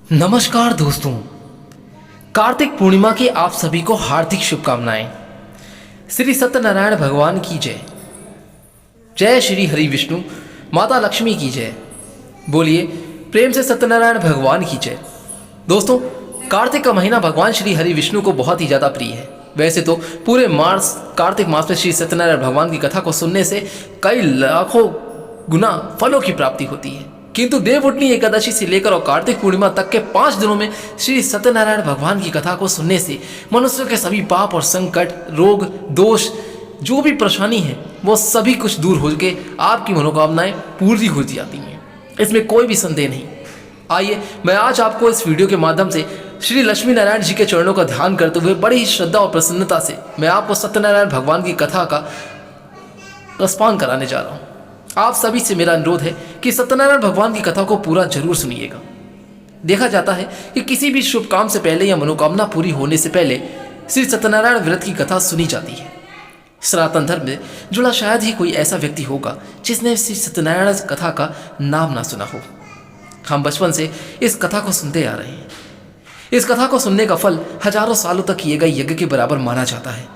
नमस्कार दोस्तों, कार्तिक पूर्णिमा की आप सभी को हार्दिक शुभकामनाएं। श्री सत्यनारायण भगवान की जय। जय श्री हरि विष्णु, माता लक्ष्मी की जय। बोलिए प्रेम से सत्यनारायण भगवान की जय। दोस्तों, कार्तिक का महीना भगवान श्री हरि विष्णु को बहुत ही ज़्यादा प्रिय है। वैसे तो पूरे मार्च कार्तिक मास में श्री सत्यनारायण भगवान की कथा को सुनने से कई लाखों गुना फलों की प्राप्ति होती है, किंतु देवउठनी एकादशी से लेकर और कार्तिक पूर्णिमा तक के 5 दिनों में श्री सत्यनारायण भगवान की कथा को सुनने से मनुष्य के सभी पाप और संकट, रोग, दोष, जो भी परेशानी है वो सभी कुछ दूर हो के आपकी मनोकामनाएं पूरी हो जाती हैं। इसमें कोई भी संदेह नहीं। आइए मैं आज आपको इस वीडियो के माध्यम से श्री लक्ष्मी नारायण जी के चरणों का ध्यान करते हुए बड़ी ही श्रद्धा और प्रसन्नता से मैं आपको सत्यनारायण भगवान की कथा का रसपान कराने जा रहा हूँ। आप सभी से मेरा अनुरोध है कि सत्यनारायण भगवान की कथा को पूरा जरूर सुनिएगा। देखा जाता है कि किसी भी शुभ काम से पहले या मनोकामना पूरी होने से पहले श्री सत्यनारायण व्रत की कथा सुनी जाती है। सनातन धर्म में जुड़ा शायद ही कोई ऐसा व्यक्ति होगा जिसने श्री सत्यनारायण कथा का नाम ना सुना हो। हम बचपन से इस कथा को सुनते आ रहे हैं। इस कथा को सुनने का फल हजारों सालों तक किए गए यज्ञ के बराबर माना जाता है।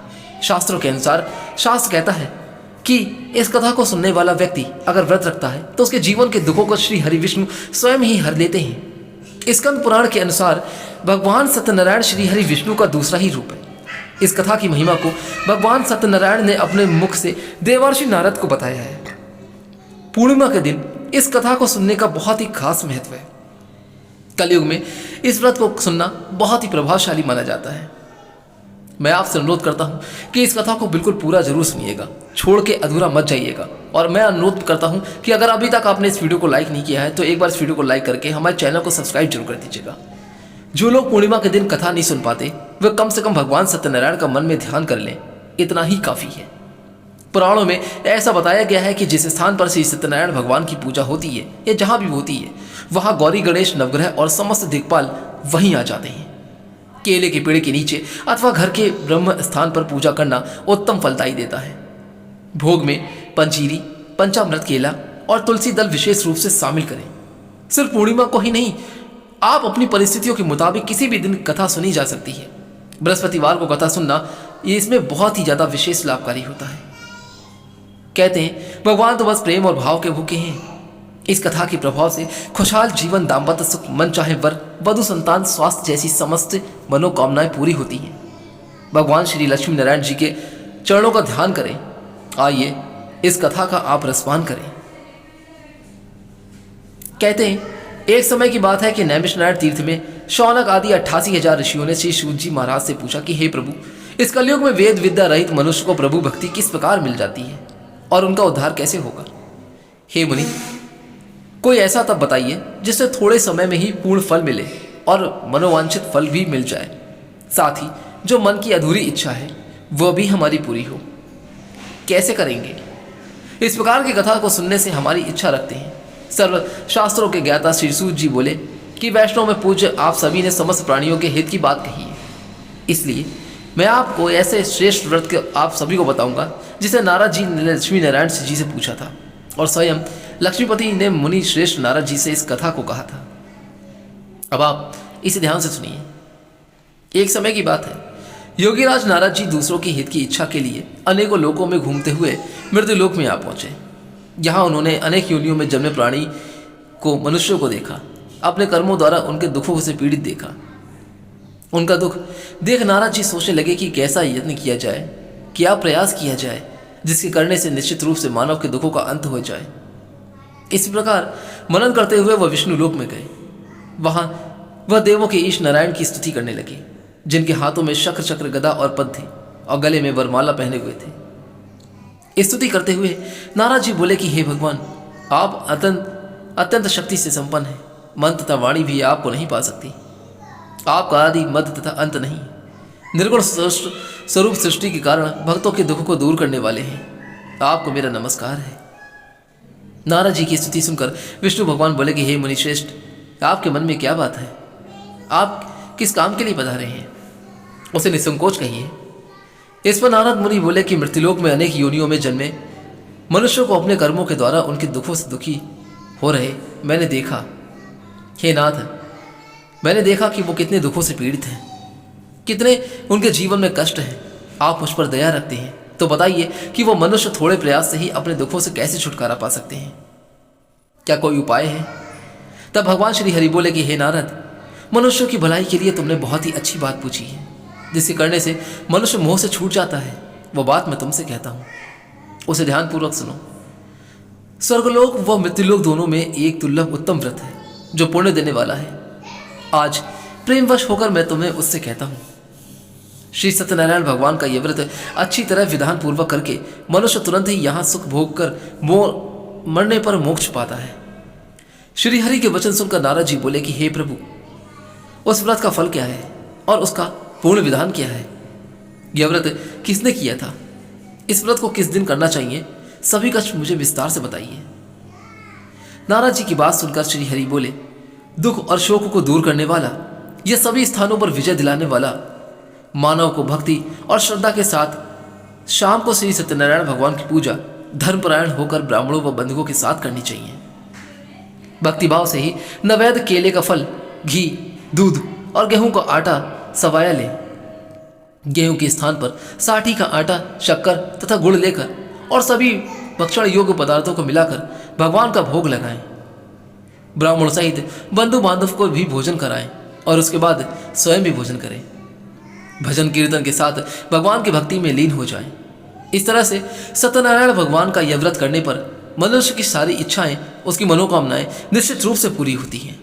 शास्त्रों के अनुसार शास्त्र कहता है कि इस कथा को सुनने वाला व्यक्ति अगर व्रत रखता है तो उसके जीवन के दुखों को श्री हरि विष्णु स्वयं ही हर लेते हैं। स्कंद पुराण के अनुसार भगवान सत्यनारायण श्री हरि विष्णु का दूसरा ही रूप है। इस कथा की महिमा को भगवान सत्यनारायण ने अपने मुख से देवर्षि नारद को बताया है। पूर्णिमा के दिन इस कथा को सुनने का बहुत ही खास महत्व है। कलयुग में इस व्रत को सुनना बहुत ही प्रभावशाली माना जाता है। मैं आपसे अनुरोध करता हूं कि इस कथा को बिल्कुल पूरा जरूर सुनिएगा, छोड़ के अधूरा मत जाइएगा। और मैं अनुरोध करता हूं कि अगर अभी तक आपने इस वीडियो को लाइक नहीं किया है तो एक बार इस वीडियो को लाइक करके हमारे चैनल को सब्सक्राइब जरूर कर दीजिएगा। जो लोग पूर्णिमा के दिन कथा नहीं सुन पाते वे कम से कम भगवान सत्यनारायण का मन में ध्यान कर लें, इतना ही काफ़ी है। पुराणों में ऐसा बताया गया है कि जिस स्थान पर श्री सत्यनारायण भगवान की पूजा होती है या जहाँ भी होती है वहाँ गौरी, गणेश, नवग्रह और समस्त दिक्पाल वहीं आ जाते हैं। केले के पेड़ के नीचे अथवा घर के ब्रह्म स्थान पर पूजा करना उत्तम फलदायी देता है। भोग में पंजीरी, पंचामृत, केला और तुलसी दल विशेष रूप से शामिल करें। सिर्फ पूर्णिमा को ही नहीं, आप अपनी परिस्थितियों के मुताबिक किसी भी दिन कथा सुनी जा सकती है। बृहस्पतिवार को कथा सुनना ये इसमें बहुत ही ज़्यादा विशेष लाभकारी होता है। कहते हैं भगवान तो बस प्रेम और भाव के भूखे हैं। इस कथा के प्रभाव से खुशहाल जीवन, दाम्पत्य सुख, मन चाहे वर, वधु, संतान, स्वास्थ्य जैसी समस्त मनोकामनाएं पूरी होती हैं। भगवान श्री लक्ष्मी नारायण जी के चरणों का ध्यान करें। आइए इस कथा का आप रसपान करें। कहते हैं एक समय की बात है कि नैमिषारण्य तीर्थ में शौनक आदि 88,000 ऋषियों ने श्री सूत जी महाराज से पूछा कि हे प्रभु, इस कलयुग में वेद विद्या रहित मनुष्य को प्रभु भक्ति किस प्रकार मिल जाती है और उनका उद्धार कैसे होगा। हे मुनि, कोई ऐसा तब बताइए जिससे थोड़े समय में ही पूर्ण फल मिले और मनोवांछित फल भी मिल जाए, साथ ही जो मन की अधूरी इच्छा है वह भी हमारी पूरी हो। कैसे करेंगे? इस प्रकार की कथा को सुनने से हमारी इच्छा रखते हैं। सर्व शास्त्रों के ज्ञाता श्री सूत जी बोले कि वैष्णव में पूज्य आप सभी ने समस्त प्राणियों के हित की बात कही है, इसलिए मैं आपको ऐसे श्रेष्ठ व्रत के आप सभी को बताऊंगा जिसे नारद जी ने लक्ष्मी नारायण जी से पूछा था और स्वयं लक्ष्मीपति ने मुनि श्रेष्ठ नारद जी से इस कथा को कहा था। अब आप इसे ध्यान से सुनिए। एक समय की बात है, योगीराज नारद जी दूसरों के हित की इच्छा के लिए अनेकों लोकों में घूमते हुए मृत्यु लोक में आ पहुंचे। यहाँ उन्होंने अनेक योनियों में जन्मे प्राणी को, मनुष्यों को देखा। अपने कर्मों द्वारा उनके दुखों से पीड़ित देखा। उनका दुख देख नारद जी सोचने लगे कि कैसा यत्न किया जाए, क्या प्रयास किया जाए जिसके करने से निश्चित रूप से मानव के दुखों का अंत हो जाए। इसी प्रकार मनन करते हुए वह विष्णु लोक में गए। वहां वह देवों के ईश नारायण की स्तुति करने लगे, जिनके हाथों में शक्र, चक्र, गदा और पद थे और गले में वरमाला पहने हुए थे। स्तुति करते हुए नारद जी बोले कि हे भगवान, आप अत्यंत शक्ति से संपन्न हैं। मन तथा वाणी भी आपको नहीं पा सकती। आपका आदि, मध्य तथा अंत नहीं। निर्गुण स्वरूप सृष्टि के कारण भक्तों के दुख को दूर करने वाले हैं। आपको मेरा नमस्कार है। नारद जी की स्तुति सुनकर विष्णु भगवान बोले कि हे मुनि श्रेष्ठ, आपके मन में क्या बात है? आप किस काम के लिए पधारे हैं? उसे निसंकोच कहिए। इस पर नारद मुनि बोले कि मृत्युलोक में अनेक योनियों में जन्मे मनुष्यों को अपने कर्मों के द्वारा उनके दुखों से दुखी हो रहे मैंने देखा। हे नाथ, मैंने देखा कि वो कितने दुखों से पीड़ित हैं, कितने उनके जीवन में कष्ट हैं। आप मुझ पर दया रखते हैं, तो बताइए कि वो मनुष्य थोड़े प्रयास से ही अपने दुखों से कैसे छुटकारा पा सकते हैं? क्या कोई उपाय है? तब भगवान श्री हरि बोले कि हे नारद, मनुष्यों की भलाई के लिए तुमने बहुत ही अच्छी बात पूछी है, जिसके करने से मनुष्य मोह से छूट जाता है। वो बात मैं तुमसे कहता हूँ, उसे ध्यानपूर्वक सुनो। स्वर्गलोक व मृत्युलोक दोनों में एक दुर्लभ उत्तम व्रत है जो पुण्य देने वाला है। आज प्रेमवश होकर मैं तुम्हें उससे कहता हूँ। श्री सत्यनारायण भगवान का यह व्रत अच्छी तरह विधान पूर्वक करके मनुष्य तुरंत ही यहाँ सुख भोग कर मरने पर मोक्ष पाता है। श्री हरि के वचन सुनकर नारद जी बोले कि हे प्रभु, उस व्रत का फल क्या है और उसका पूर्ण विधान क्या है? यह व्रत किसने किया था? इस व्रत को किस दिन करना चाहिए? सभी का मुझे विस्तार से बताइए। नारद जी की बात सुनकर श्री हरि बोले, दुख और शोक को दूर करने वाला, यह सभी स्थानों पर विजय दिलाने वाला, मानव को भक्ति और श्रद्धा के साथ शाम को श्री सत्यनारायण भगवान की पूजा धर्मपरायण होकर ब्राह्मणों व बंधुओं के साथ करनी चाहिए। भक्तिभाव से ही नैवेद्य केले का फल, घी, दूध और गेहूं का आटा सवाया ले। गेहूं के स्थान पर साठी का आटा, शक्कर तथा गुड़ लेकर और सभी भक्षण योग्य पदार्थों को मिलाकर भगवान का भोग लगाएं। ब्राह्मण सहित बंधु बांधव को भी भोजन कराएं और उसके बाद स्वयं भी भोजन करें। भजन कीर्तन के साथ भगवान की भक्ति में लीन हो जाएं। इस तरह से सत्यनारायण भगवान का यह व्रत करने पर मनुष्य की सारी इच्छाएं, उसकी मनोकामनाएं निश्चित रूप से पूरी होती हैं।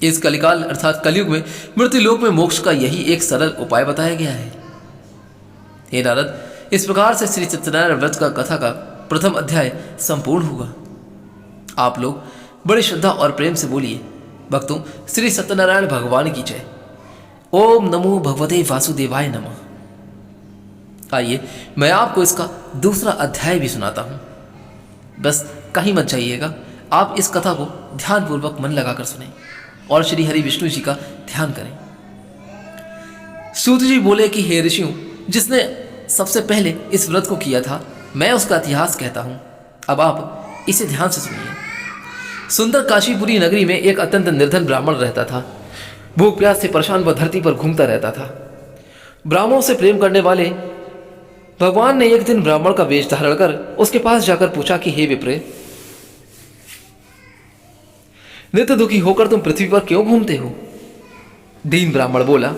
इस कलिकाल अर्थात कलयुग में मृत्युलोक में मोक्ष का यही एक सरल उपाय बताया गया है। हे नारद, इस प्रकार से श्री सत्यनारायण व्रत का कथा का प्रथम अध्याय संपूर्ण हुआ। आप लोग बड़ी श्रद्धा और प्रेम से बोलिए, भक्तों, श्री सत्यनारायण भगवान की जय। ओम नमो भगवते वासुदेवाय नमः। आइए मैं आपको इसका दूसरा अध्याय भी सुनाता हूं। बस कहीं मत जाइएगा, आप इस कथा को ध्यानपूर्वक मन लगाकर सुनें और श्री हरि विष्णु जी का ध्यान करें। सूत जी बोले कि हे ऋषियों, जिसने सबसे पहले इस व्रत को किया था, मैं उसका इतिहास कहता हूं। अब आप इसे ध्यान से सुनिए। सुंदर काशीपुरी नगरी में एक अत्यंत निर्धन ब्राह्मण रहता था। भूख प्यास से परेशान वह धरती पर घूमता रहता था। ब्राह्मणों से प्रेम करने वाले भगवान ने एक दिन ब्राह्मण का वेश धारण कर उसके पास जाकर पूछा कि हे विप्र, नित्य दुखी होकर तुम पृथ्वी पर क्यों घूमते हो? दीन ब्राह्मण बोला,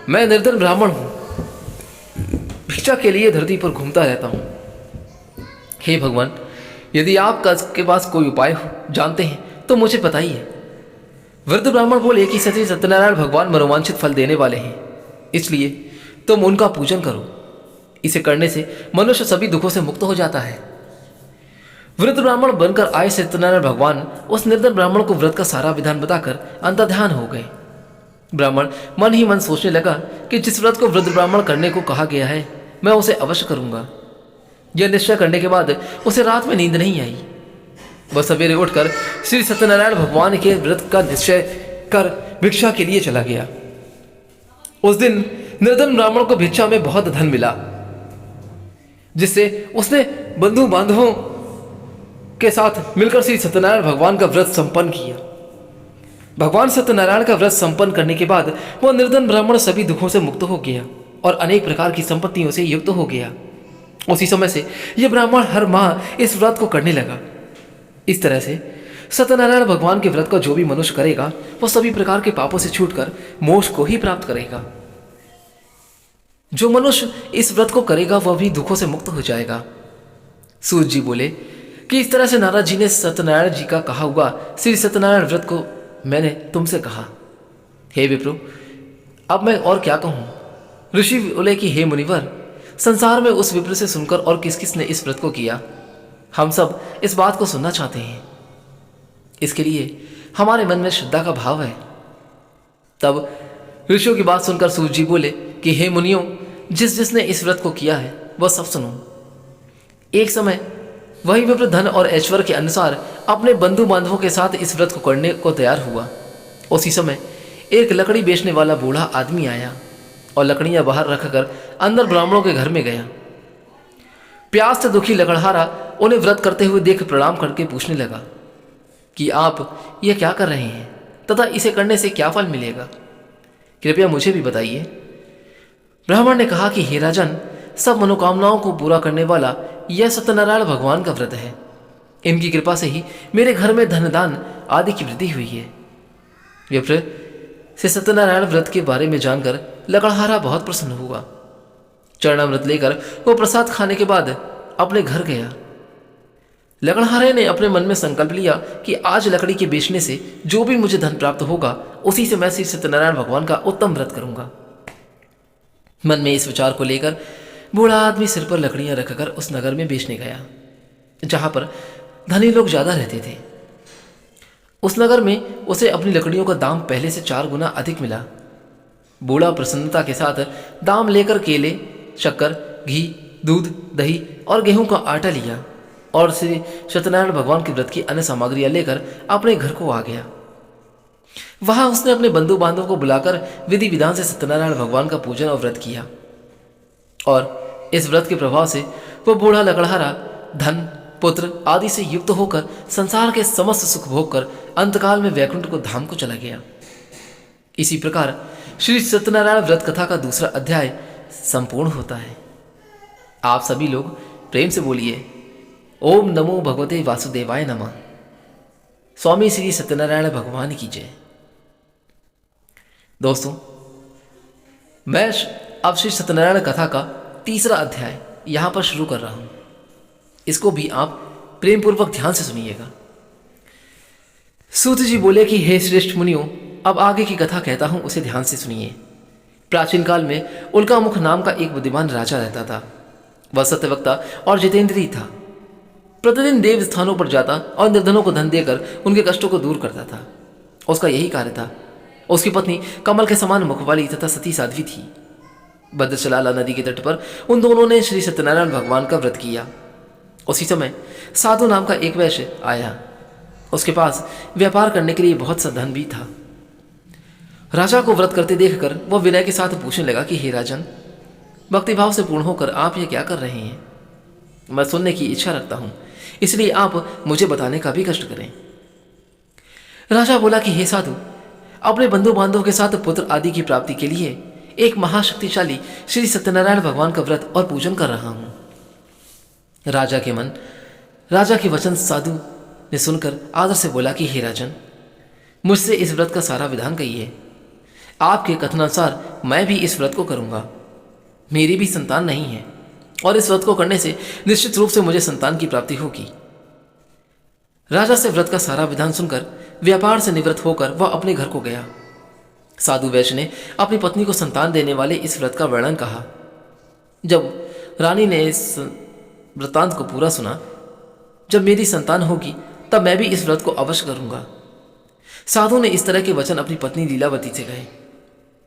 मैं निर्धन ब्राह्मण हूं, भिक्षा के लिए धरती पर घूमता रहता हूं। हे भगवान, यदि आपके पास कोई उपाय जानते हैं तो मुझे बताइए। वृद्ध ब्राह्मण बोले कि सच्चे सत्यनारायण भगवान मनोवांछित फल देने वाले हैं, इसलिए तुम उनका पूजन करो। इसे करने से मनुष्य सभी दुखों से मुक्त हो जाता है। वृद्ध ब्राह्मण बनकर आए सत्यनारायण भगवान उस निर्धन ब्राह्मण को व्रत का सारा विधान बताकर अंतर्ध्यान हो गए। ब्राह्मण मन ही मन सोचने लगा कि जिस व्रत को वृद्ध ब्राह्मण करने को कहा गया है, मैं उसे अवश्य करूंगा। यह निश्चय करने के बाद उसे रात में नींद नहीं आई। वह सवेरे उठकर श्री सत्यनारायण भगवान के व्रत का निश्चय कर भिक्षा के लिए चला गया। उस दिन निर्धन ब्राह्मण को भिक्षा में बहुत धन मिला, जिससे उसने बंधु बांधवों के साथ मिलकर श्री सत्यनारायण भगवान का व्रत संपन्न किया। भगवान सत्यनारायण का व्रत संपन्न करने के बाद वह निर्धन ब्राह्मण सभी दुखों से मुक्त हो गया और अनेक प्रकार की संपत्तियों से युक्त हो गया। उसी समय से यह ब्राह्मण हर माह इस व्रत को करने लगा। इस तरह से सत्यनारायण भगवान के व्रत का जो भी मनुष्य करेगा, वह सभी प्रकार के पापों से छूटकर मोक्ष को ही प्राप्त करेगा। जो मनुष्य इस व्रत को करेगा वह भी दुखों से मुक्त हो जाएगा। सूत जी बोले कि इस तरह से नारद जी ने सत्यनारायण जी का कहा हुआ श्री सत्यनारायण व्रत को मैंने तुमसे कहा। हे विप्रो, अब मैं और क्या कहूं? ऋषि बोले कि हे मुनिवर, संसार में उस विप्र से सुनकर और किस किस ने इस व्रत को किया, हम सब इस बात को सुनना चाहते हैं। इसके लिए हमारे मन में श्रद्धा का भाव है। तब ऋषियों की बात सुनकर सूत जी बोले कि हे मुनियों, जिसने इस व्रत को किया है वह सब सुनो। एक समय वही विप्र धन और ऐश्वर्य के अनुसार अपने बंधु बांधवों के साथ इस व्रत को करने को तैयार हुआ। उसी समय एक लकड़ी बेचने वाला बूढ़ा आदमी आया और लकड़ियां बाहर रखकर अंदर ब्राह्मणों के घर में गया। प्यास से दुखी लकड़हारा उन्हें व्रत करते हुए देख प्रणाम करके पूछने लगा कि आप ये क्या कर रहे हैं, तथा इसे करने से क्या फल मिलेगा? कृपया मुझे भी बताइए। ब्राह्मण ने कहा कि हे राजन, सब मनोकामनाओं को पूरा करने वाला यह सत्यनारायण भगवान का व्रत है। इनकी कृपा से ही मेरे घर में धन दान आदि की वृद्धि हुई है। विप्र से सत्यनारायण व्रत के बारे में जानकर लकड़हारा बहुत प्रसन्न हुआ। चरणामृत लेकर वो प्रसाद खाने के बाद अपने घर गया। लकड़हारे ने अपने मन में संकल्प लिया कि आज लकड़ी के बेचने से जो भी मुझे धन प्राप्त होगा उसी से मैं श्री सत्यनारायण भगवान का उत्तम व्रत करूंगा। मन में इस विचार को लेकर बूढ़ा आदमी सिर पर लकड़ियां रखकर उस नगर में बेचने गया जहां पर धनी लोग ज्यादा रहते थे। उस नगर में उसे अपनी लकड़ियों का दाम पहले से 4 गुना अधिक मिला। बूढ़ा प्रसन्नता के साथ दाम लेकर केले, शक्कर, घी, दूध, दही और गेहूं का आटा लिया और श्री सत्यनारायण भगवान के व्रत की अन्य सामग्रियां लेकर अपने घर को आ गया। वहां उसने अपने बंधु बांधवों को बुलाकर विधि विधान से सत्यनारायण भगवान का पूजन और व्रत किया और इस व्रत के प्रभाव से वह बूढ़ा लकड़हारा धन, पुत्र आदि से युक्त होकर संसार के समस्त सुख भोग कर अंतकाल में वैकुंठ को धाम को चला गया। इसी प्रकार श्री सत्यनारायण व्रत कथा का दूसरा अध्याय संपूर्ण होता है। आप सभी लोग प्रेम से बोलिए ओम नमो भगवते वासुदेवाय नमः। स्वामी श्री सत्यनारायण भगवान की जय। दोस्तों, मैं अब श्री सत्यनारायण कथा का तीसरा अध्याय यहां पर शुरू कर रहा हूं। इसको भी आप प्रेम पूर्वक ध्यान से सुनिएगा। सूत जी बोले कि हे श्रेष्ठ मुनियों, अब आगे की कथा कहता हूं, उसे ध्यान से सुनिए। प्राचीन काल में उल्कामुख नाम का एक बुद्धिमान राजा रहता था। वह सत्यवक्ता और जितेंद्रिय था। प्रतिदिन देव स्थानों पर जाता और निर्धनों को धन देकर उनके कष्टों को दूर करता था। उसका यही कार्य था। उसकी पत्नी कमल के समान मुख वाली तथा सती साध्वी थी। भद्रचलाला नदी के तट पर उन दोनों ने श्री सत्यनारायण भगवान का व्रत किया। उसी समय साधु नाम का एक वैश्य आया। उसके पास व्यापार करने के लिए बहुत सा धन भी था। राजा को व्रत करते देखकर वह विनय के साथ पूछने लगा कि हे राजन, भक्तिभाव से पूर्ण होकर आप ये क्या कर रहे हैं? मैं सुनने की इच्छा रखता हूं, इसलिए आप मुझे बताने का भी कष्ट करें। राजा बोला कि हे साधु, अपने बंधु बांधवों के साथ पुत्र आदि की प्राप्ति के लिए एक महाशक्तिशाली श्री सत्यनारायण भगवान का व्रत और पूजन कर रहा हूं। राजा के वचन साधु ने सुनकर आदर से बोला कि हे राजन, मुझसे इस व्रत का सारा विधान कहिए। आपके कथनानुसार मैं भी इस व्रत को करूंगा। मेरी भी संतान नहीं है और इस व्रत को करने से निश्चित रूप से मुझे संतान की प्राप्ति होगी। राजा से व्रत का सारा विधान सुनकर व्यापार से निवृत्त होकर वह अपने घर को गया। साधु वैश्य ने अपनी पत्नी को संतान देने वाले इस व्रत का वर्णन कहा। जब रानी ने इस वृत्तांत को पूरा सुना, जब मेरी संतान होगी तब मैं भी इस व्रत को अवश्य करूंगा। साधु ने इस तरह के वचन अपनी पत्नी लीलावती से कहे।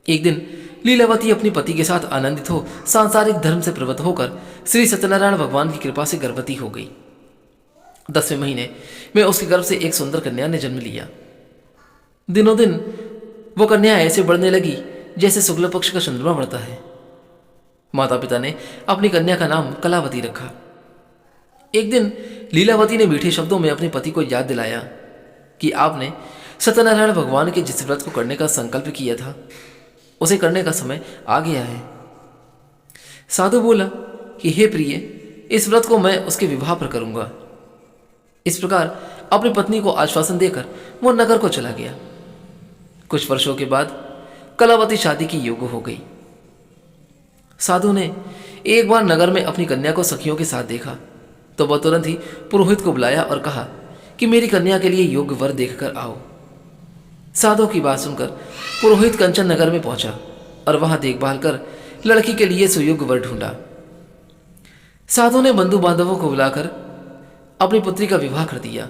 एक दिन लीलावती अपने पति के साथ आनंदित हो सांसारिक धर्म से प्रवृत्त होकर श्री सत्यनारायण भगवान की कृपा से गर्भवती हो गई। 10वें महीने में उसके गर्भ से एक सुंदर कन्या ने जन्म लिया। दिनों दिन वो कन्या ऐसे बढ़ने लगी जैसे शुक्ल पक्ष का चंद्रमा बढ़ता है। माता पिता ने अपनी कन्या का नाम कलावती रखा। एक दिन लीलावती ने मीठे शब्दों में अपने पति को याद दिलाया कि आपने सत्यनारायण भगवान के जिस व्रत को करने का संकल्प किया था उसे करने का समय आ गया है। साधु बोला कि हे प्रिय, इस व्रत को मैं उसके विवाह पर करूंगा। इस प्रकार अपनी पत्नी को आश्वासन देकर वो नगर को चला गया। कुछ वर्षों के बाद कलावती शादी की योग्य हो गई। साधु ने एक बार नगर में अपनी कन्या को सखियों के साथ देखा तो वह तुरंत ही पुरोहित को बुलाया और कहा कि मेरी कन्या के लिए योग्य वर देखकर आओ। साधु की बात सुनकर पुरोहित कंचन नगर में पहुंचा और वहां देखभाल कर लड़की के लिए सुयोग्य वर ढूंढा। साधु ने बंधु बांधवों को बुलाकर अपनी पुत्री का विवाह कर दिया।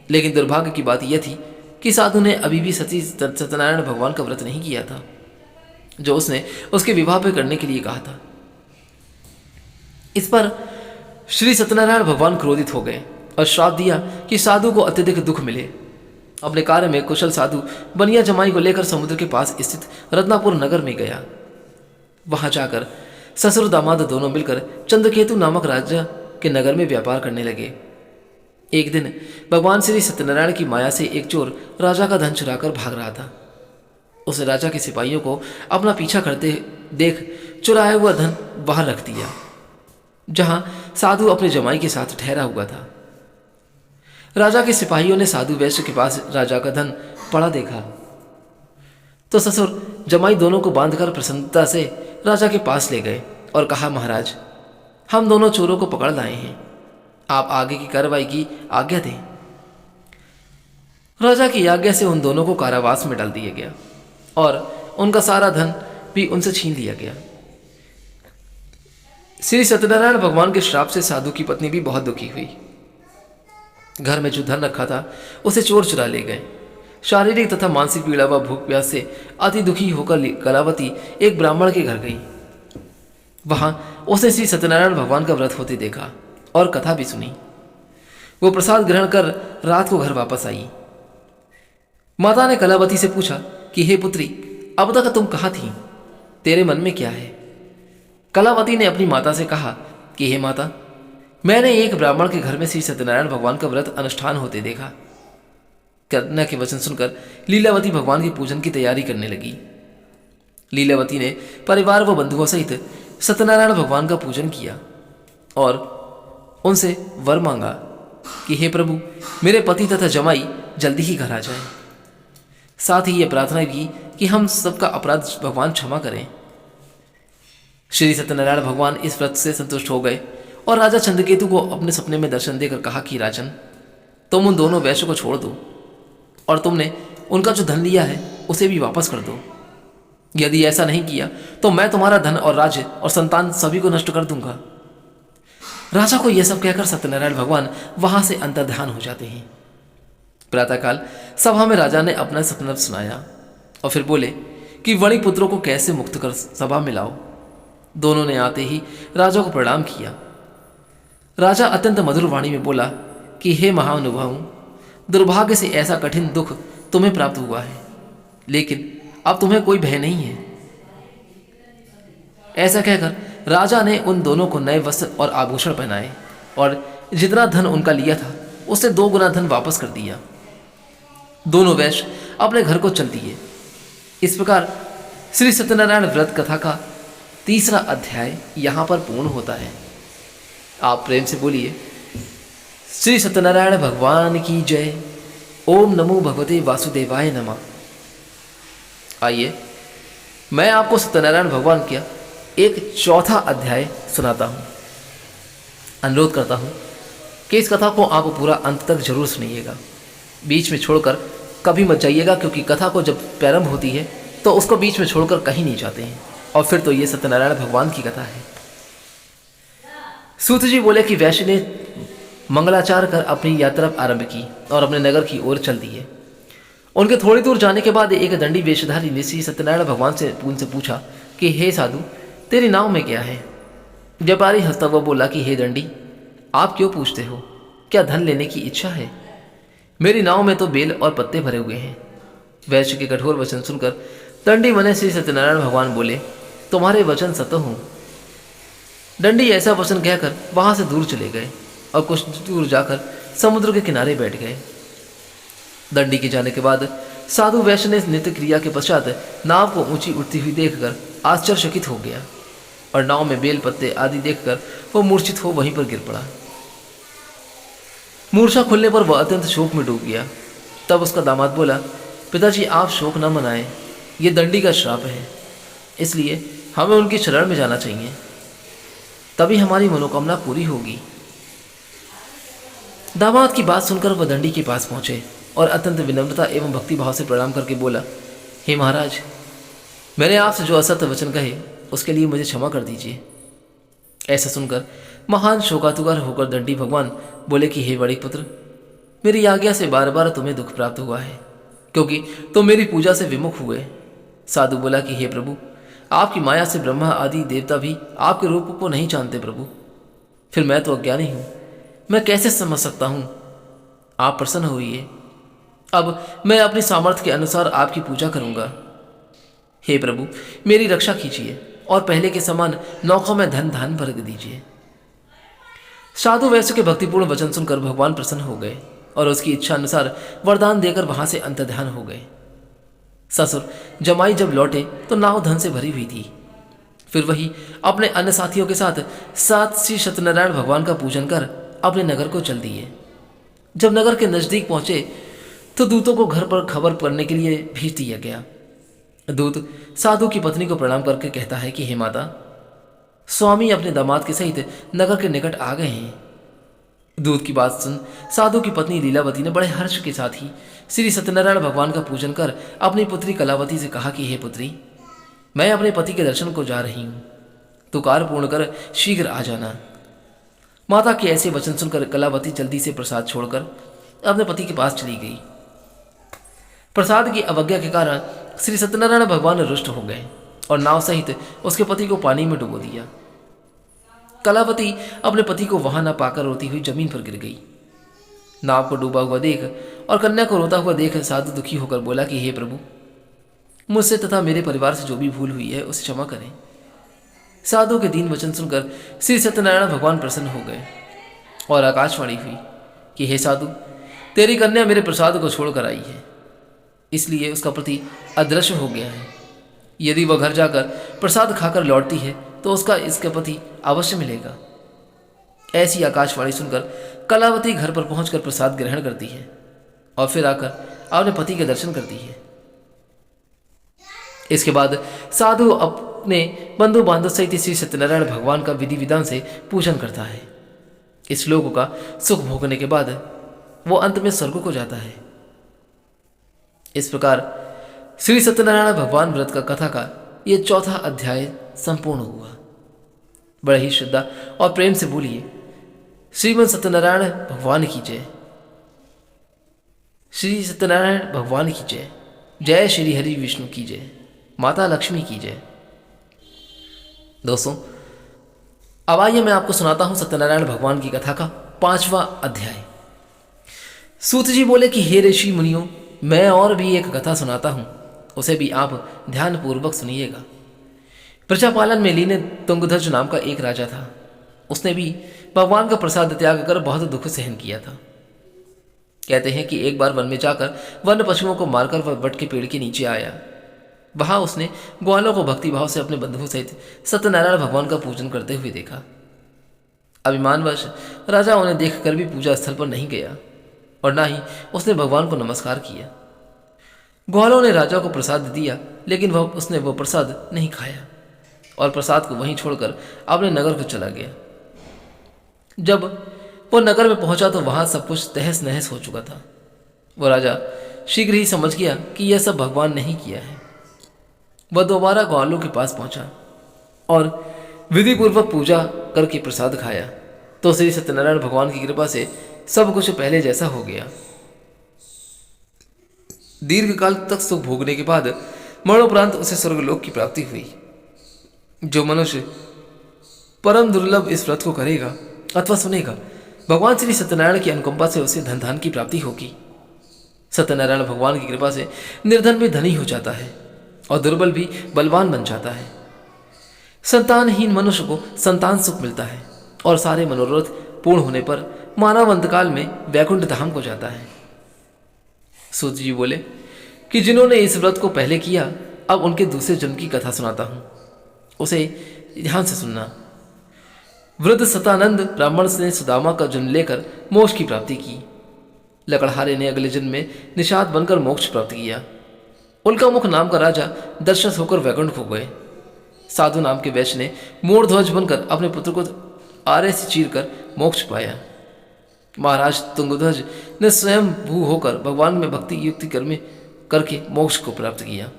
लेकिन दुर्भाग्य की बात यह थी कि साधु ने अभी भी सत्यनारायण भगवान का व्रत नहीं किया था जो उसने उसके विवाह पर करने के लिए कहा था। इस पर श्री सत्यनारायण भगवान क्रोधित हो गए और श्राप दिया कि साधु को अत्यधिक दुख मिले। अपने कार्य में कुशल साधु बनिया जमाई को लेकर समुद्र के पास स्थित रत्नापुर नगर में गया। वहां जाकर ससुर दामाद दोनों मिलकर चंद्रकेतु नामक राजा के नगर में व्यापार करने लगे। एक दिन भगवान श्री सत्यनारायण की माया से एक चोर राजा का धन चुराकर भाग रहा था। उसने राजा के सिपाहियों को अपना पीछा करते देख चुराया हुआ धन बाहर रख दिया, जहां साधु अपने जमाई के साथ ठहरा हुआ था। राजा के सिपाहियों ने साधु वैश्य के पास राजा का धन पड़ा देखा तो ससुर जमाई दोनों को बांधकर प्रसन्नता से राजा के पास ले गए और कहा, महाराज, हम दोनों चोरों को पकड़ लाए हैं, आप आगे की कार्रवाई की आज्ञा दें। राजा की आज्ञा से उन दोनों को कारावास में डाल दिया गया और उनका सारा धन भी उनसे छीन लिया गया। श्री सत्यनारायण भगवान के श्राप से साधु की पत्नी भी बहुत दुखी हुई। घर में जो धन रखा था उसे चोर चुरा ले गए। शारीरिक तथा मानसिक पीड़ा व भूख प्यास से अति दुखी होकर कलावती एक ब्राह्मण के घर गई। वहां उसने श्री सत्यनारायण भगवान का व्रत होते देखा और कथा भी सुनी। वो प्रसाद ग्रहण कर रात को घर वापस आई। माता ने कलावती से पूछा कि हे पुत्री, अब तक तुम कहाँ थी? तेरे मन में क्या है? कलावती ने अपनी माता से कहा कि हे माता, मैंने एक ब्राह्मण के घर में श्री सत्यनारायण भगवान का व्रत अनुष्ठान होते देखा। कन्या के वचन सुनकर लीलावती भगवान के पूजन की तैयारी करने लगी। लीलावती ने परिवार व बंधुओं सहित सत्यनारायण भगवान का पूजन किया और उनसे वर मांगा कि हे प्रभु, मेरे पति तथा जमाई जल्दी ही घर आ जाए। साथ ही यह प्रार्थना की कि हम सबका अपराध भगवान क्षमा करें। श्री सत्यनारायण भगवान इस व्रत से संतुष्ट हो गए और राजा चंद्रकेतु को अपने सपने में दर्शन देकर कहा कि राजन, तुम उन दोनों वैश्यों को छोड़ दो और तुमने उनका जो धन लिया है उसे भी वापस कर दो। यदि ऐसा नहीं किया तो मैं तुम्हारा धन और राज्य और संतान सभी को नष्ट कर दूंगा। राजा को यह सब कहकर सत्यनारायण भगवान वहां से अंतर्ध्यान हो जाते हैं। प्रातःकाल सभा में राजा ने अपना सपना सुनाया और फिर बोले कि वणि पुत्रों को कैसे मुक्त कर सभा में लाओ। दोनों ने आते ही राजा को प्रणाम किया। राजा अत्यंत मधुर वाणी में बोला कि हे महानुभाव, दुर्भाग्य से ऐसा कठिन दुख तुम्हें प्राप्त हुआ है, लेकिन अब तुम्हें कोई भय नहीं है। ऐसा कहकर राजा ने उन दोनों को नए वस्त्र और आभूषण पहनाए और जितना धन उनका लिया था उससे 2 गुना धन वापस कर दिया। दोनों वैश्य अपने घर को चल दिए। इस प्रकार श्री सत्यनारायण व्रत कथा का 3रा अध्याय यहाँ पर पूर्ण होता है। आप प्रेम से बोलिए, श्री सत्यनारायण भगवान की जय। ओम नमो भगवते वासुदेवाय नमः। आइए मैं आपको सत्यनारायण भगवान का एक 4था अध्याय सुनाता हूँ। अनुरोध करता हूँ कि इस कथा को आप पूरा अंत तक जरूर सुनिएगा, बीच में छोड़कर कभी मत जाइएगा, क्योंकि कथा को जब प्रारंभ होती है तो उसको बीच में छोड़कर कहीं नहीं जाते हैं और फिर तो ये सत्यनारायण भगवान की कथा है। सूत जी बोले कि वैश्य ने मंगलाचार कर अपनी यात्रा आरंभ की और अपने नगर की ओर चल दिए। उनके थोड़ी दूर जाने के बाद एक दंडी वेशधारी ने श्री सत्यनारायण भगवान से उनसे पूछा कि हे साधु, तेरी नाव में क्या है? व्यापारी हंसता हुआ बोला कि हे दंडी, आप क्यों पूछते हो? क्या धन लेने की इच्छा है? मेरी नाव में तो बेल और पत्ते भरे हुए हैं। वैश्य के कठोर वचन सुनकर दंडी मने श्री सत्यनारायण भगवान बोले, तुम्हारे वचन सत्य हों। दंडी ऐसा वचन कहकर वहां से दूर चले गए और कुछ दूर जाकर समुद्र के किनारे बैठ गए। दंडी के जाने के बाद साधु वैश्य ने नित्य क्रिया के पश्चात नाव को ऊंची उठती हुई देखकर आश्चर्यचकित हो गया और नाव में बेल पत्ते आदि देखकर वो मूर्छित हो वहीं पर गिर पड़ा। मूर्छा खुलने पर वह अत्यंत शोक में डूब गया। तब उसका दामाद बोला, पिताजी आप शोक न मनाएं, ये दंडी का श्राप है, इसलिए हमें उनकी शरण में जाना चाहिए, तभी हमारी मनोकामना पूरी होगी। दामाद की बात सुनकर वह दंडी के पास पहुंचे और अत्यंत विनम्रता एवं भक्तिभाव से प्रणाम करके बोला, हे महाराज, मैंने आपसे जो असत्य वचन कहे उसके लिए मुझे क्षमा कर दीजिए। ऐसा सुनकर महान शोकातुर होकर दंडी भगवान बोले कि हे बड़े पुत्र, मेरी आज्ञा से बार बार तुम्हें दुख प्राप्त हुआ है, क्योंकि तुम मेरी पूजा से विमुख हुए। साधु बोला कि हे प्रभु, आपकी माया से ब्रह्मा आदि देवता भी आपके रूप को नहीं जानते प्रभु। फिर मैं तो अज्ञानी हूँ, मैं कैसे समझ सकता हूँ? आप प्रसन्न होइए, अब मैं अपनी सामर्थ्य के अनुसार आपकी पूजा करूँगा। हे प्रभु, मेरी रक्षा कीजिए और पहले के समान नौकों में धन धान भर दीजिए। साधु वैश्य के भक्तिपूर्ण वचन सुनकर भगवान प्रसन्न हो गए और उसकी इच्छा अनुसार वरदान देकर वहां से अंतर्ध्यान हो गए। ससुर जमाई जब लौटे तो नाव धन से भरी हुई थी। फिर वही अपने अन्य साथियों के साथ श्री सत्यनारायण भगवान का पूजन कर अपने नगर को चल दिए। जब नगर के नजदीक पहुंचे तो दूतों को घर पर खबर करने के लिए भेज दिया गया। दूत साधु की पत्नी को प्रणाम करके कहता है कि हे माता, स्वामी अपने दामाद के सहित नगर के निकट आ गए हैं। दूत की बात सुन साधु की पत्नी लीलावती ने बड़े हर्ष के साथ ही श्री सत्यनारायण भगवान का पूजन कर अपनी पुत्री कलावती से कहा कि हे पुत्री, मैं अपने पति के दर्शन को जा रही हूं, तो कार्य पूर्ण कर शीघ्र आ जाना। माता के ऐसे वचन सुनकर कलावती जल्दी से प्रसाद छोड़कर अपने पति के पास चली गई। प्रसाद की अवज्ञा के कारण श्री सत्यनारायण भगवान रुष्ट हो गए और नाव सहित उसके पति को पानी में डुबो दिया। कलावती अपने पति को वहां न पाकर रोती हुई जमीन पर गिर गई। नाव को डूबा हुआ देख और कन्या को रोता हुआ देख साधु दुखी होकर बोला कि हे प्रभु, मुझसे तथा मेरे परिवार से जो भी भूल हुई है उसे क्षमा करें। साधु के दीन वचन सुनकर श्री सत्यनारायण भगवान प्रसन्न हो गए और आकाशवाणी हुई कि हे साधु, तेरी कन्या मेरे प्रसाद को छोड़कर आई है, इसलिए उसका पति अदृश्य हो गया है। यदि वह घर जाकर प्रसाद खाकर लौटती है तो उसका इसका पति अवश्य मिलेगा। ऐसी आकाशवाणी सुनकर कलावती घर पर पहुंचकर प्रसाद ग्रहण करती है और फिर आकर अपने पति के दर्शन करती है। इसके बाद साधु अपने बंधु बांधव सहित श्री सत्यनारायण भगवान का विधि विधान से पूजन करता है। इस लोक का सुख भोगने के बाद वो अंत में स्वर्ग को जाता है। इस प्रकार श्री सत्यनारायण भगवान व्रत का कथा का ये चौथा अध्याय संपूर्ण हुआ। बड़े ही श्रद्धा और प्रेम से बोलिए, श्रीमद सत्यनारायण भगवान की जय। श्री सत्यनारायण भगवान की जय। जय श्री हरि विष्णु की जय। माता लक्ष्मी की जय। दोस्तों, अब आइए मैं आपको सुनाता हूं सत्यनारायण भगवान की कथा का 5वां अध्याय। सूत जी बोले कि हे ऋषि मुनियों, मैं और भी एक कथा सुनाता हूं, उसे भी आप ध्यानपूर्वक सुनिएगा। प्रजापालन में लीन तुंगध्वज नाम का एक राजा था। उसने भी भगवान का प्रसाद त्याग कर बहुत दुख सहन किया था। कहते हैं कि एक बार वन में जाकर वन पशुओं को मारकर वह वट के पेड़ के नीचे आया। वहां उसने ग्वालों को भक्तिभाव से अपने बंधुओं सहित सत्यनारायण भगवान का पूजन करते हुए देखा। अभिमानवश राजा उन्हें देखकर भी पूजा स्थल पर नहीं गया और ना ही उसने भगवान को नमस्कार किया। ग्वालों ने राजा को प्रसाद दिया, लेकिन उसने वह प्रसाद नहीं खाया और प्रसाद को वहीं छोड़कर अपने नगर को चला गया। जब वह नगर में पहुंचा तो वहां सब कुछ तहस नहस हो चुका था। वह राजा शीघ्र ही समझ गया कि यह सब भगवान ने ही किया है। वह दोबारा ग्वालों के पास पहुंचा और विधि पूर्वक पूजा करके प्रसाद खाया तो श्री सत्यनारायण भगवान की कृपा से सब कुछ पहले जैसा हो गया। दीर्घकाल तक सुख भोगने के बाद मरणोपरांत उसे स्वर्गलोक की प्राप्ति हुई। जो मनुष्य परम दुर्लभ इस व्रत को करेगा अथवा सुनेगा, भगवान श्री सत्यनारायण की अनुकंपा से उसे धन धान की प्राप्ति होगी। सत्यनारायण भगवान की कृपा से निर्धन भी धनी हो जाता है और दुर्बल भी बलवान बन जाता है। संतानहीन मनुष्य को संतान सुख मिलता है और सारे मनोरथ पूर्ण होने पर मानव अंतकाल में वैकुंठ धाम को जाता है। सूत जी बोले कि जिन्होंने इस व्रत को पहले किया, अब उनके दूसरे जन्म की कथा सुनाता हूं, उसे ध्यान से सुनना। वृद्ध सतानंद ब्राह्मण ने सुदामा का जन्म लेकर मोक्ष की प्राप्ति की। लकड़हारे ने अगले जन्म में निषाद बनकर मोक्ष प्राप्त किया। उनका मुख नाम का राजा दर्शक होकर वैकुंठ हो गए। साधु नाम के वैश्य ने मूढ़ध्वज बनकर अपने पुत्र को आरे से चीरकर मोक्ष पाया। महाराज तुंगध्वज ने स्वयं भू होकर भगवान में भक्ति युक्ति कर्म करके मोक्ष को प्राप्त किया।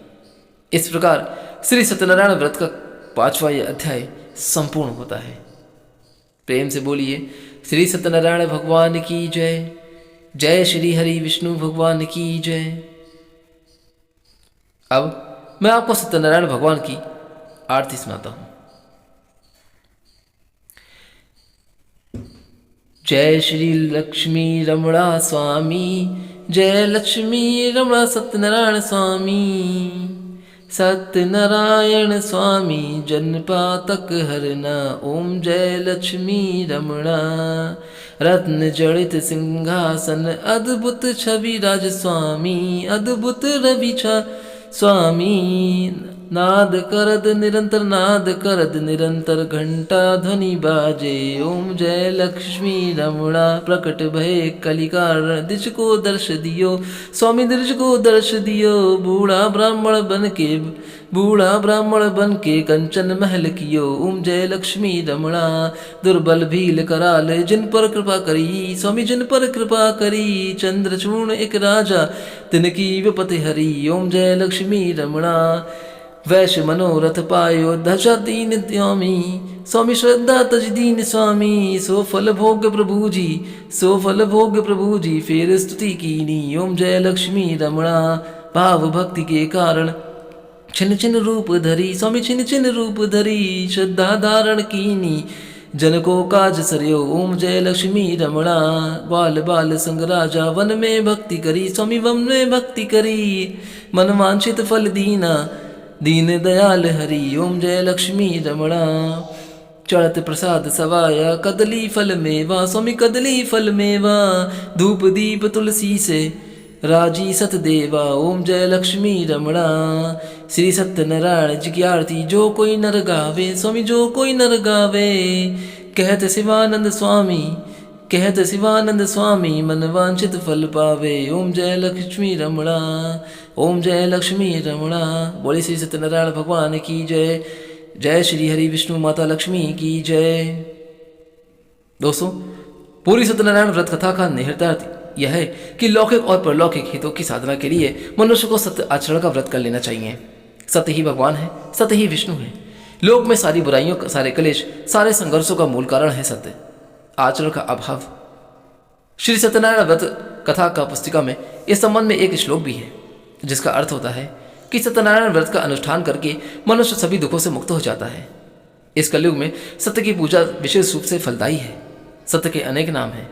इस प्रकार श्री सत्यनारायण व्रत का 5वां यह अध्याय संपूर्ण होता है। प्रेम से बोलिए, श्री सत्यनारायण भगवान की जय। जय श्री हरि विष्णु भगवान की जय। अब मैं आपको सत्यनारायण भगवान की आरती सुनाता हूं। जय श्री लक्ष्मी रमणा स्वामी, जय लक्ष्मी रमणा सत्यनारायण स्वामी। सत्यनारायण स्वामी जनपातक हरना। ओम जय लक्ष्मी रमणा। रत्न जड़ित सिंहासन अद्भुत छवि राज स्वामी। अद्भुत रवि छा स्वामी। नाद करद निरंतर घंटा ध्वनि बाजे। ओम जय लक्ष्मी रमणा। प्रकट भय कलिकारण दिश को दर्श दियो स्वामी। दर्श को दर्श दियो। बूढ़ा ब्राह्मण बन के कंचन महल कियो। ओम जय लक्ष्मी रमणा। दुर्बल भील कराल जिन पर कृपा करी स्वामी। जिन पर कृपा करी चंद्रचूर्ण एक राजा तिनकी विपति हरी। ओम जय लक्ष्मी रमणा। वैश्य मनोरथ पायो ध्वजा दीन स्वामी। स्वामी श्रद्धा तज दीन स्वामी। सो फल भोग प्रभु जी फिर स्तुति कीनी। ओम जय लक्ष्मी रमणा। भाव भक्ति के कारण छिन छिन रूप धरी स्वामी। छिन छिन रूप धरी श्रद्धा धारण कीनी। जन को काज सरयो। ओम जय लक्ष्मी रमणा। बाल बाल संग राजा वन में भक्ति करी स्वामी। वन में भक्ति करी मन वांछित फल दीना। दीन दयाल हरि। ओम जय लक्ष्मी रमणा। चढ़त प्रसाद सवाया कदली फल मेवा स्वामी। कदली फल मेवा धूप दीप तुलसी से राजी सतदेवा। ओम जय लक्ष्मी रमणा। श्री सत्यनारायण जी की आरती जो कोई नर गावे स्वामी। जो कोई नर गावे कहत शिवानंद स्वामी मन वांछित फल पावे। ओम जय लक्ष्मी रमणा। ओम जय लक्ष्मी रमणा। बोले श्री सत्यनारायण भगवान की जय। जय श्री हरि विष्णु माता लक्ष्मी की जय। दोस्तों, पूरी सत्यनारायण व्रत कथा का निहितार्थ यह है कि लौकिक और परलौकिक हितों की साधना के लिए मनुष्य को सत्य आचरण का व्रत कर लेना चाहिए। सत्य ही भगवान है, सत्य ही विष्णु है। लोक में सारी बुराइयों का, सारे क्लेश, सारे संघर्षों का मूल कारण है सत्य आचरण का अभाव। श्री सत्यनारायण व्रत कथा का पुस्तिका में इस संबंध में एक श्लोक भी है जिसका अर्थ होता है कि सत्यनारायण व्रत का अनुष्ठान करके मनुष्य सभी दुखों से मुक्त हो जाता है। इस कलयुग में सत्य की पूजा विशेष रूप से फलदायी है। सत्य के अनेक नाम हैं,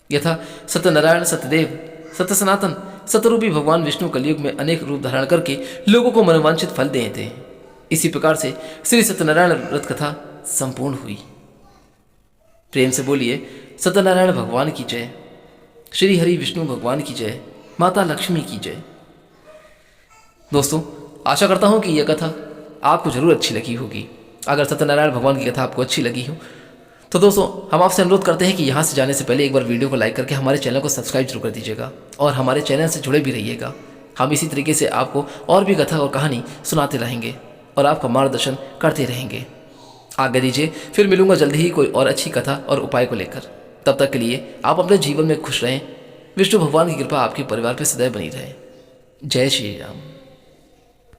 यथा सत्यनारायण, सत्यदेव, सत्य सनातन। सत्यरूपी भगवान विष्णु कलयुग में अनेक रूप धारण करके लोगों को मनोवांछित फल देते हैं। इसी प्रकार से श्री सत्यनारायण व्रत कथा संपूर्ण हुई। प्रेम से बोलिए सत्यनारायण भगवान की जय। श्री हरि विष्णु भगवान की जय। माता लक्ष्मी की जय। दोस्तों, आशा करता हूं कि यह कथा आपको जरूर अच्छी लगी होगी। अगर सत्यनारायण भगवान की कथा आपको अच्छी लगी हो तो दोस्तों हम आपसे अनुरोध करते हैं कि यहाँ से जाने से पहले एक बार वीडियो को लाइक करके हमारे चैनल को सब्सक्राइब जरूर कर दीजिएगा और हमारे चैनल से जुड़े भी रहिएगा। हम इसी तरीके से आपको और भी कथा और कहानी सुनाते रहेंगे और आपका मार्गदर्शन करते रहेंगे। आगे दीजिए, फिर मिलूंगा जल्दी ही कोई और अच्छी कथा और उपाय को लेकर। तब तक के लिए आप अपने जीवन में खुश रहें। विष्णु भगवान की कृपा आपके परिवार पर सदैव बनी रहे। जय श्री राम।